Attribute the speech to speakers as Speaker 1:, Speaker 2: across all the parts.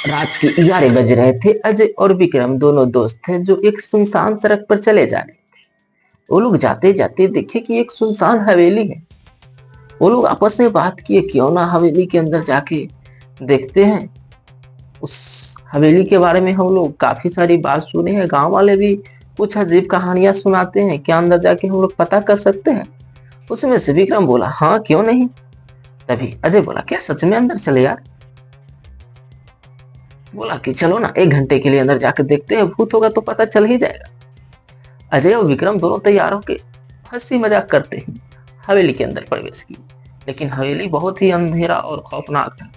Speaker 1: रात के 11 बज रहे थे। अजय और विक्रम दोनों दोस्त थे जो एक सुनसान सड़क पर चले जा रहे। वो लोग जाते जाते देखे कि एक सुनसान हवेली है। वो लोग आपस में बात किए, क्यों ना हवेली के अंदर जाके देखते हैं। उस हवेली के बारे में हम लोग काफी सारी बात सुने हैं, गांव वाले भी कुछ अजीब कहानियां सुनाते हैं, क्या अंदर जाके हम लोग पता कर सकते हैं? उसमें से विक्रम बोला, हाँ क्यों नहीं। तभी अजय बोला, क्या सच में अंदर चले यार? बोला कि चलो ना 1 घंटे के लिए अंदर जाकर देखते हैं, भूत होगा तो पता चल ही जाएगा। अजय और विक्रम दोनों तैयार होके हंसी मजाक करते ही हवेली के अंदर प्रवेश की। लेकिन हवेली बहुत ही अंधेरा और खौफनाक था।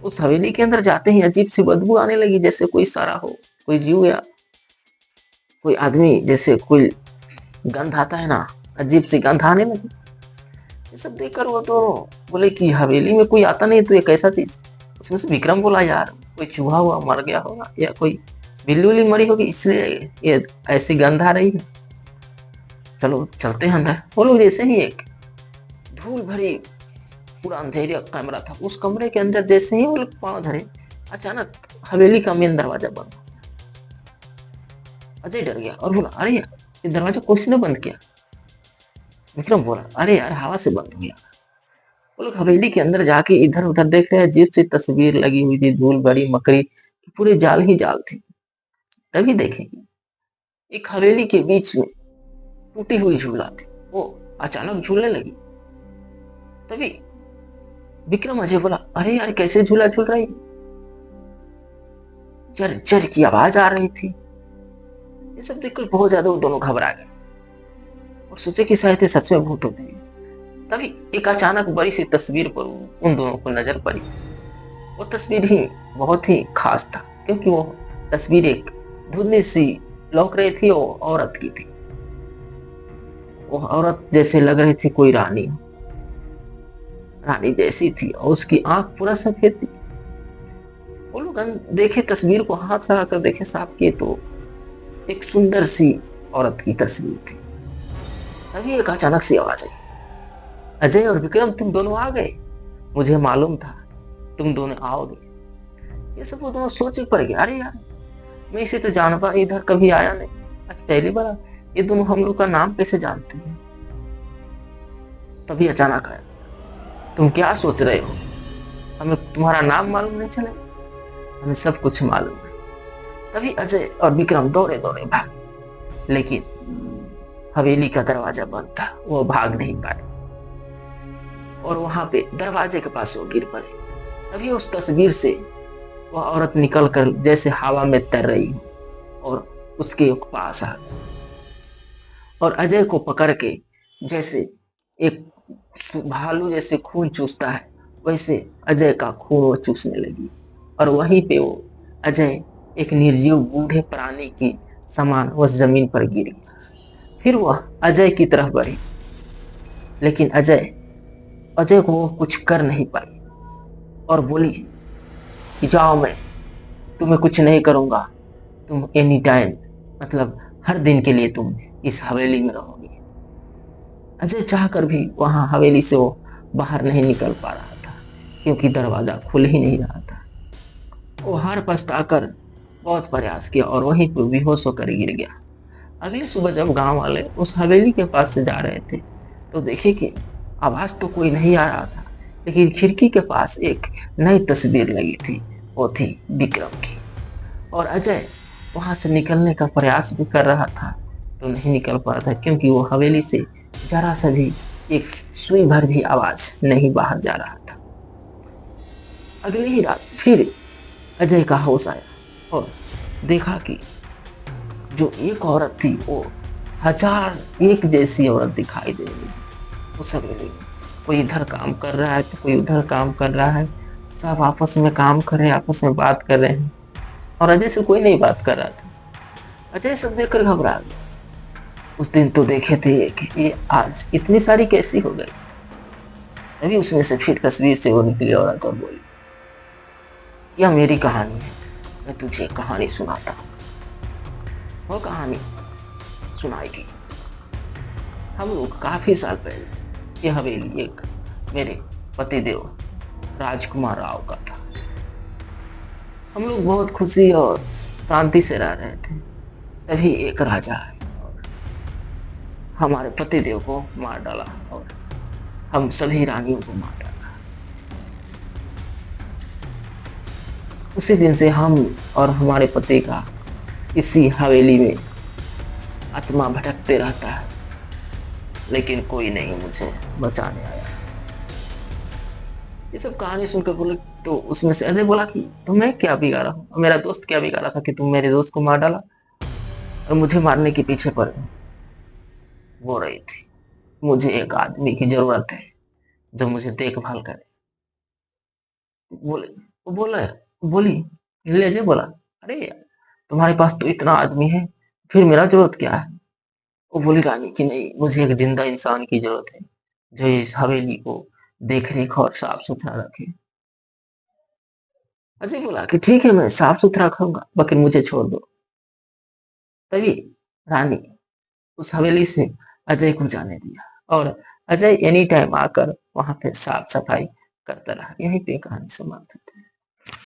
Speaker 1: उस हवेली के अंदर जाते ही अजीब सी बदबू आने लगी, जैसे कोई सड़ा हो, कोई जीव या कोई आदमी, जैसे कोई गंध आता है ना, अजीब सी गंध आने लगी। ये सब देखकर वो तो बोले कि हवेली में कोई आता नहीं तो ये कैसा चीज। उसमें से विक्रम बोला, यार कोई चूहा हुआ मर गया होगा या कोई बिल्ली उल्ली मरी होगी, इसलिए ये ऐसी गंध आ रही है। चलो चलते हैं अंदर। वो लोग जैसे ही एक धूल भरी पूरा अंधेरा कमरा था, उस कमरे के अंदर जैसे ही वो लोग पांव धरे, अचानक हवेली का मेन दरवाजा बंद। अजय डर गया और बोला, अरे यार ये दरवाजा किसने बंद किया? विक्रम बोला, अरे यार हवा से बंद हो गया। वो लोग हवेली के अंदर जाके इधर उधर देख रहे हैं, अजीब सी तस्वीर लगी हुई थी, धूल भरी मकड़ी की पूरी जाल ही जाल थी। तभी देखेंगे एक हवेली के बीच में टूटी हुई झूला थी, वो अचानक झूलने लगी। तभी विक्रम अजय बोला, अरे यार कैसे झूला झूल रही? चर चर की आवाज आ रही थी। ये सब देखकर बहुत ज्यादा वो दोनों घबरा गए और सोचे कि शायद ये सच में भूत होती है। तभी एक अचानक बड़ी सी तस्वीर पर उन दोनों को नजर पड़ी। वो तस्वीर ही बहुत ही खास था, क्योंकि वो तस्वीर एक धुंधली सी लौक रही थी, वो औरत की थी। वो औरत जैसे लग रही थी कोई रानी, रानी जैसी थी, और उसकी आंख पूरा सफेद थी। वो लोग देखे तस्वीर को, हाथ लगा कर देखे साफ किए तो एक सुंदर सी औरत की तस्वीर थी। तभी एक अचानक सी आवाज आई, अजय और विक्रम तुम दोनों आ गए, मुझे मालूम था तुम दोनों आओगे। ये सब वो दोनों सोच पड़ गए, अरे यार मैं इसे तो जान पा, इधर कभी आया नहीं, आज पहली बार ये दोनों हम लोग का नाम कैसे जानते हैं? तभी अचानक आया, तुम क्या सोच रहे हो? हमें तुम्हारा नाम मालूम नहीं चले? हमें सब कुछ मालूम है। तभी अजय और विक्रम दौड़े दौड़े भागे, लेकिन हवेली का दरवाजा बंद था, वो भाग नहीं पाए और वहां पे दरवाजे के पास वो गिर पड़े। तभी उस तस्वीर से वह औरत निकल कर जैसे हवा में तैर रही हो और उसके पास आ गई और अजय को पकड़ के जैसे एक भालू जैसे खून चूसता है, वैसे अजय का खून वो चूसने लगी। और वहीं पे वो अजय एक निर्जीव बूढ़े प्राणी की समान उस जमीन पर गिर गया। फिर वह अजय की तरफ बढ़ी, लेकिन अजय अजय को वो कुछ कर नहीं पाई और बोली कि जाओ, मैं तुम्हें कुछ नहीं करूंगा, तुम एनी टाइम, मतलब हर दिन के लिए तुम इस हवेली में रहोगे। अजय चाहकर भी वहां हवेली से वो बाहर नहीं निकल पा रहा था, क्योंकि दरवाजा खुल ही नहीं रहा था। वो हार पछताकर बहुत प्रयास किया और वहीं पर बेहोश होकर गिर गया। अगली सुबह जब गांव वाले उस हवेली के पास से जा रहे थे, तो देखे कि आवाज तो कोई नहीं आ रहा था, लेकिन खिड़की के पास एक नई तस्वीर लगी थी, वो थी विक्रम की। और अजय वहां से निकलने का प्रयास भी कर रहा था, तो नहीं निकल पा रहा था, क्योंकि वो हवेली से जरा सा भी एक सुई भर भी आवाज नहीं बाहर जा रहा था। अगली ही रात फिर अजय का होश आया और देखा कि जो एक औरत थी वो हजार एक जैसी औरत दिखाई दे रही थी उस हवेली में। कोई इधर काम कर रहा है तो कोई उधर काम कर रहा है, सब आपस में काम कर रहे हैं, आपस में बात कर रहे हैं, और अजय से कोई नहीं बात कर रहा था। अजय सब देखकर घबरा गया। उस दिन तो देखे थे कि ये आज इतनी सारी कैसी हो गई। तभी उसमें से फिर तस्वीर से वो निकली औरत और बोली, यह मेरी कहानी है, मैं तुझे कहानी सुनाता हूँ। वो कहानी सुनाई। हम लोग काफी साल पहले, यह हवेली एक मेरे पतिदेव राजकुमार राव का था। हम लोग बहुत खुशी और शांति से रह रहे थे। तभी एक राजा आया और हमारे पतिदेव को मार डाला और हम सभी रानियों को मार डाला। उसी दिन से हम और हमारे पति का इसी हवेली में आत्मा भटकते रहता है, लेकिन कोई नहीं मुझे बचाने आया। ये सब कहानी सुनकर बोले, तो उसमें से अजय बोला कि तुम्हें क्या बिगाड़ा हूँ, मेरा दोस्त क्या बिगाड़ा था कि तुम मेरे दोस्त को मार डाला और मुझे मारने के पीछे पड़ गए। वो रही थी, मुझे एक आदमी की जरूरत है जो मुझे देखभाल करे। बोले वो बोला बोली ले अजय बोला, अरे यार तुम्हारे पास तो इतना आदमी है, फिर मेरा जरूरत क्या है। वो बोली रानी कि नहीं, मुझे एक जिंदा इंसान की जरूरत है जो इस हवेली को देख रेख और साफ सुथरा रखे। अजय बोला कि ठीक है मैं साफ सुथरा रखूंगा, लेकिन मुझे छोड़ दो। तभी रानी उस हवेली से अजय को जाने दिया और अजय एनी टाइम आकर वहां पे साफ सफाई करता रहा। यहीं पे कहानी समाप्त होती है।